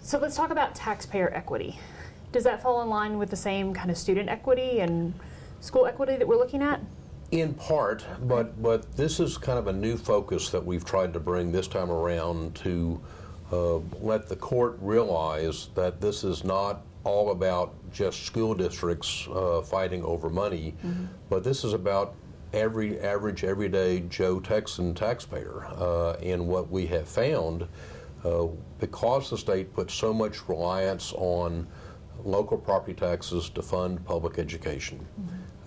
So let's talk about taxpayer equity. Does that fall in line with the same kind of student equity and school equity that we're looking at? In part, but this is kind of a new focus that we've tried to bring this time around to let the court realize that this is not all about just school districts fighting over money, but this is about average, everyday Joe Texan taxpayer. And what we have found, because the state puts so much reliance on local property taxes to fund public education,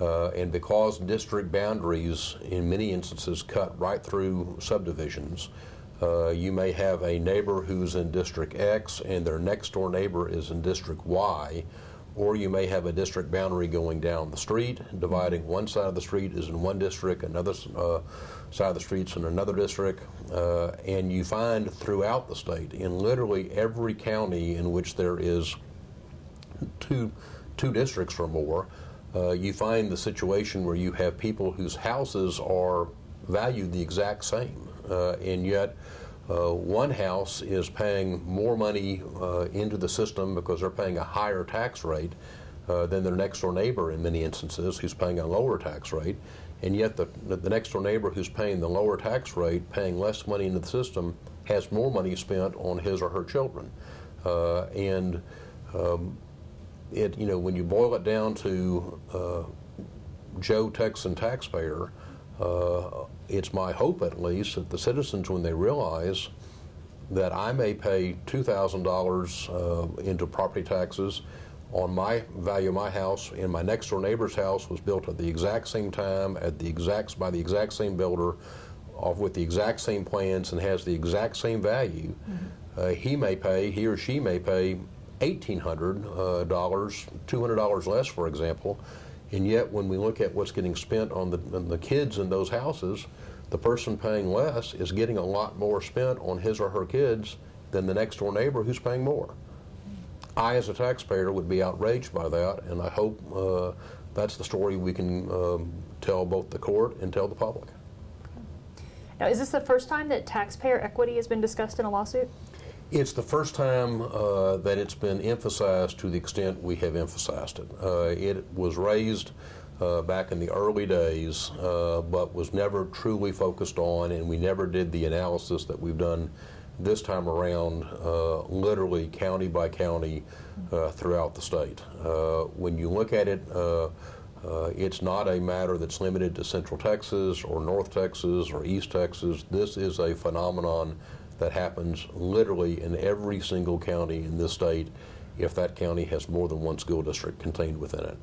and because district boundaries in many instances cut right through subdivisions, you may have a neighbor who's in District X and their next door neighbor is in District Y, or you may have a district boundary going down the street, dividing one side of the street is in one district, another side of the street's in another district, and you find throughout the state, in literally every county in which there is two districts or more, you find the situation where you have people whose houses are valued the exact same, and yet one house is paying more money into the system because they're paying a higher tax rate than their next door neighbor in many instances who's paying a lower tax rate, and yet the next door neighbor who's paying the lower tax rate, paying less money into the system, has more money spent on his or her children. When you boil it down to Joe Texan taxpayer, it's my hope at least that the citizens, when they realize that I may pay $2,000 into property taxes on my value of my house, and my next door neighbor's house was built at the exact same time, by the exact same builder, with the exact same plans, and has the exact same value, he or she may pay $1,800, $200 less, for example, and yet when we look at what's getting spent on the kids in those houses, the person paying less is getting a lot more spent on his or her kids than the next door neighbor who's paying more. I, as a taxpayer, would be outraged by that, and I hope that's the story we can tell both the court and tell the public. Now, is this the first time that taxpayer equity has been discussed in a lawsuit? It's the first time that it's been emphasized to the extent we have emphasized it. It was raised back in the early days, but was never truly focused on, and we never did the analysis that we've done this time around, literally county by county throughout the state. When you look at it, it's not a matter that's limited to Central Texas or North Texas or East Texas. This is a phenomenon that happens literally in every single county in this state if that county has more than one school district contained within it.